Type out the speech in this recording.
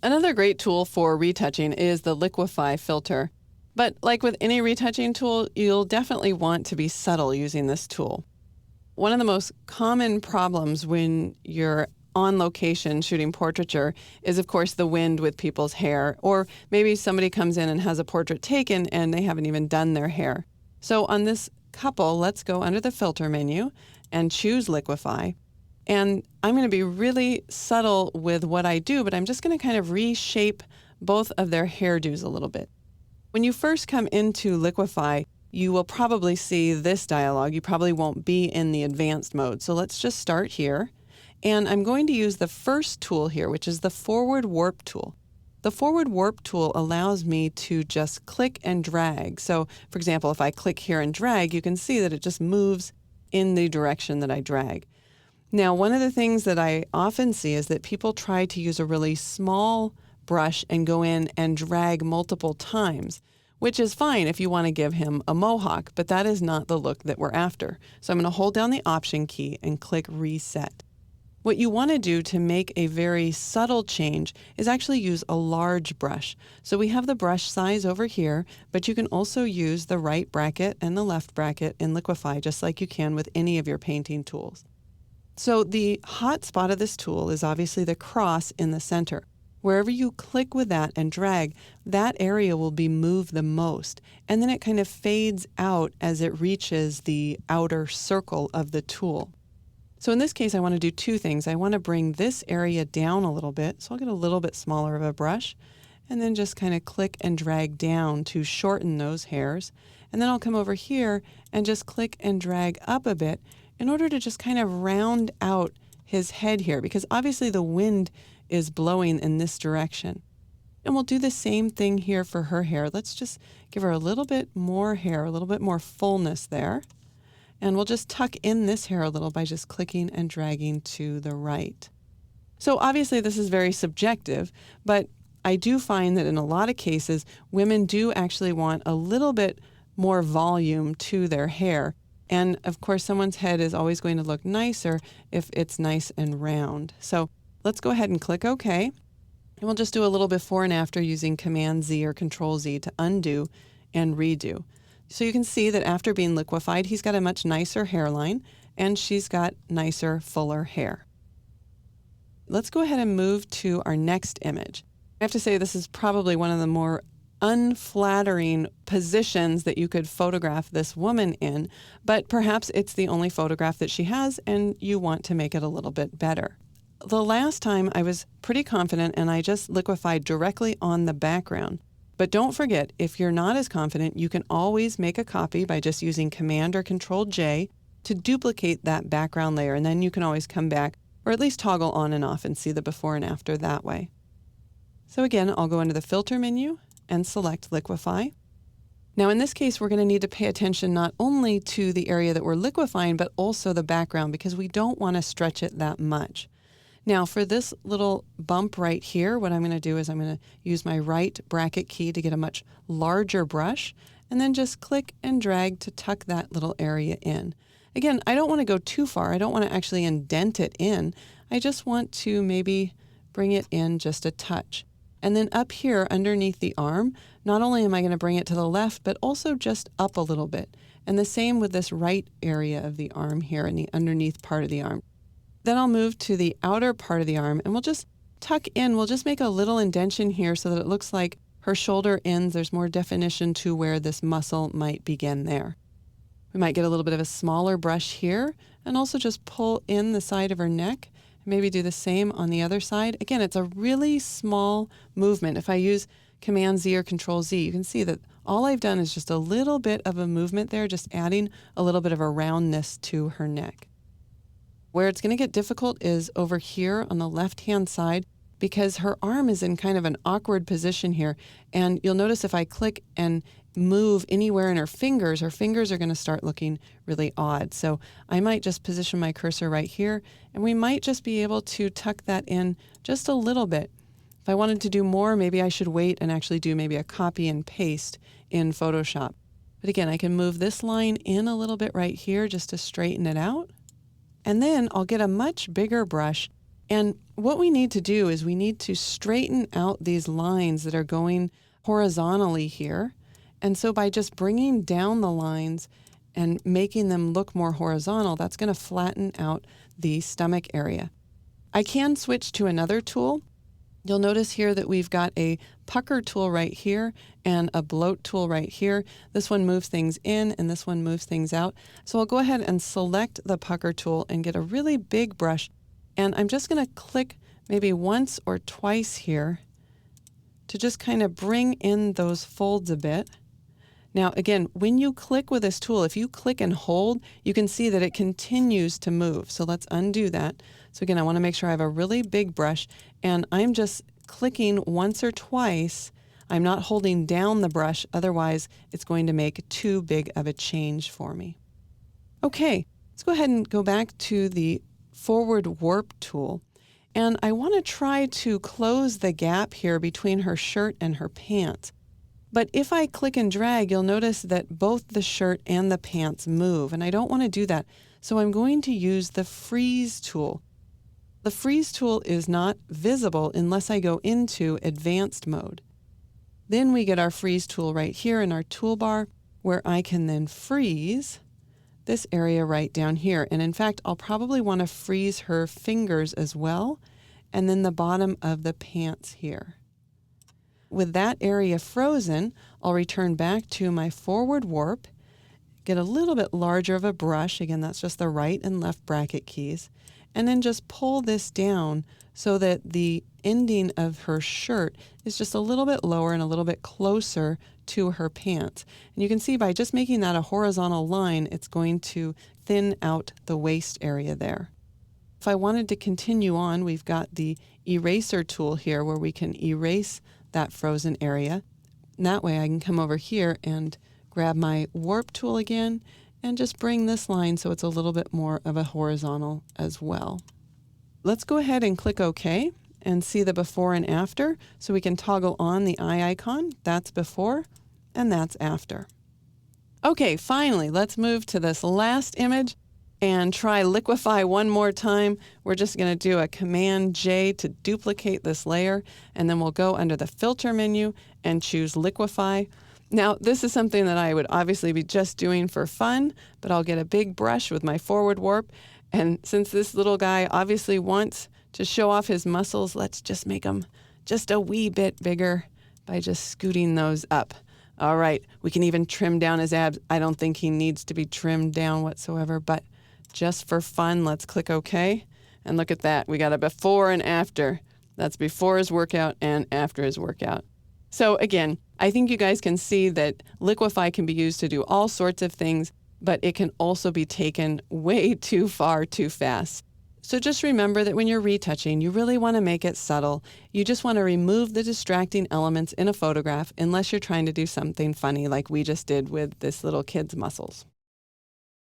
Another great tool for retouching is the Liquify filter. But like with any retouching tool, you'll definitely want to be subtle using this tool. One of the most common problems when you're on location shooting portraiture is, of course, the wind with people's hair, or maybe somebody comes in and has a portrait taken and they haven't even done their hair. So on this couple, let's go under the filter menu and choose Liquify. And I'm going to be really subtle with what I do, but I'm just going to kind of reshape both of their hairdos a little bit. When you first come into Liquify, you will probably see this dialog. You probably won't be in the advanced mode. So let's just start here. And I'm going to use the first tool here, which is the forward warp tool. The forward warp tool allows me to just click and drag. So for example, if I click here and drag, you can see that it just moves in the direction that I drag. Now, one of the things that I often see is that people try to use a really small brush and go in and drag multiple times, which is fine if you want to give him a mohawk, but that is not the look that we're after. So I'm going to hold down the Option key and click Reset. What you want to do to make a very subtle change is actually use a large brush. So we have the brush size over here, but you can also use the right bracket and the left bracket in Liquify, just like you can with any of your painting tools. So the hot spot of this tool is obviously the cross in the center. Wherever you click with that and drag, that area will be moved the most, and then it kind of fades out as it reaches the outer circle of the tool. So in this case, I want to do two things. I want to bring this area down a little bit, so I'll get a little bit smaller of a brush, and then just kind of click and drag down to shorten those hairs. And then I'll come over here and just click and drag up a bit in order to just kind of round out his head here, because obviously the wind is blowing in this direction. And we'll do the same thing here for her hair. Let's just give her a little bit more hair, a little bit more fullness there. And we'll just tuck in this hair a little by just clicking and dragging to the right. So obviously this is very subjective, but I do find that in a lot of cases, women do actually want a little bit more volume to their hair. And of course, someone's head is always going to look nicer if it's nice and round. So let's go ahead and click OK. And we'll just do a little before and after using Command Z or Control Z to undo and redo. So you can see that after being liquefied, he's got a much nicer hairline and she's got nicer, fuller hair. Let's go ahead and move to our next image. I have to say this is probably one of the more unflattering positions that you could photograph this woman in, but perhaps it's the only photograph that she has and you want to make it a little bit better. The last time I was pretty confident and I just liquefied directly on the background. But don't forget, if you're not as confident, you can always make a copy by just using Command or Control J to duplicate that background layer, and then you can always come back or at least toggle on and off and see the before and after that way. So again, I'll go into the Filter menu and select Liquify. Now in this case, we're going to need to pay attention not only to the area that we're liquefying, but also the background, because we don't want to stretch it that much. Now for this little bump right here, what I'm going to do is I'm going to use my right bracket key to get a much larger brush, and then just click and drag to tuck that little area in. Again, I don't want to go too far. I don't want to actually indent it in. I just want to maybe bring it in just a touch. And then up here underneath the arm, not only am I going to bring it to the left, but also just up a little bit. And the same with this right area of the arm here in the underneath part of the arm. Then I'll move to the outer part of the arm and we'll just tuck in. We'll just make a little indentation here so that it looks like her shoulder ends. There's more definition to where this muscle might begin there. We might get a little bit of a smaller brush here and also just pull in the side of her neck. Maybe do the same on the other side. Again, it's a really small movement. If I use Command Z or Control Z, you can see that all I've done is just a little bit of a movement there, just adding a little bit of a roundness to her neck. Where it's going to get difficult is over here on the left-hand side, because her arm is in kind of an awkward position here. And you'll notice if I click and move anywhere in her fingers are going to start looking really odd. So I might just position my cursor right here, and we might just be able to tuck that in just a little bit. If I wanted to do more, maybe I should wait and actually do maybe a copy and paste in Photoshop. But again, I can move this line in a little bit right here just to straighten it out. And then I'll get a much bigger brush And what we need to do is we need to straighten out these lines that are going horizontally here. And so by just bringing down the lines and making them look more horizontal, that's going to flatten out the stomach area. I can switch to another tool. You'll notice here that we've got a pucker tool right here and a bloat tool right here. This one moves things in and this one moves things out. So I'll go ahead and select the pucker tool and get a really big brush. And I'm just going to click maybe once or twice here to just kind of bring in those folds a bit. Now, again, when you click with this tool, if you click and hold, you can see that it continues to move. So let's undo that. So again, I want to make sure I have a really big brush, and I'm just clicking once or twice. I'm not holding down the brush, otherwise it's going to make too big of a change for me. Okay, let's go ahead and go back to the forward warp tool. And I want to try to close the gap here between her shirt and her pants. But if I click and drag, you'll notice that both the shirt and the pants move, and I don't want to do that. So I'm going to use the freeze tool. The freeze tool is not visible unless I go into advanced mode. Then we get our freeze tool right here in our toolbar, where I can then freeze this area right down here. And in fact, I'll probably want to freeze her fingers as well, and then the bottom of the pants here. With that area frozen, I'll return back to my forward warp, get a little bit larger of a brush. Again, that's just the right and left bracket keys. And then just pull this down so that the ending of her shirt is just a little bit lower and a little bit closer to her pants. And you can see by just making that a horizontal line, it's going to thin out the waist area there. If I wanted to continue on, we've got the eraser tool here where we can erase that frozen area. And that way I can come over here and grab my warp tool again and just bring this line so it's a little bit more of a horizontal as well. Let's go ahead and click OK and see the before and after. So we can toggle on the eye icon. That's before and that's after. Okay, finally, let's move to this last image and try Liquify one more time. We're just going to do a Command J to duplicate this layer, and then we'll go under the filter menu and choose Liquify. Now, this is something that I would obviously be just doing for fun, but I'll get a big brush with my forward warp. And since this little guy obviously wants to show off his muscles, let's just make them just a wee bit bigger by just scooting those up. All right, we can even trim down his abs. I don't think he needs to be trimmed down whatsoever, but just for fun, let's click OK. And look at that. We got a before and after. That's before his workout and after his workout. So again, I think you guys can see that Liquify can be used to do all sorts of things, but it can also be taken way too far too fast. So just remember that when you're retouching, you really want to make it subtle. You just want to remove the distracting elements in a photograph unless you're trying to do something funny like we just did with this little kid's muscles.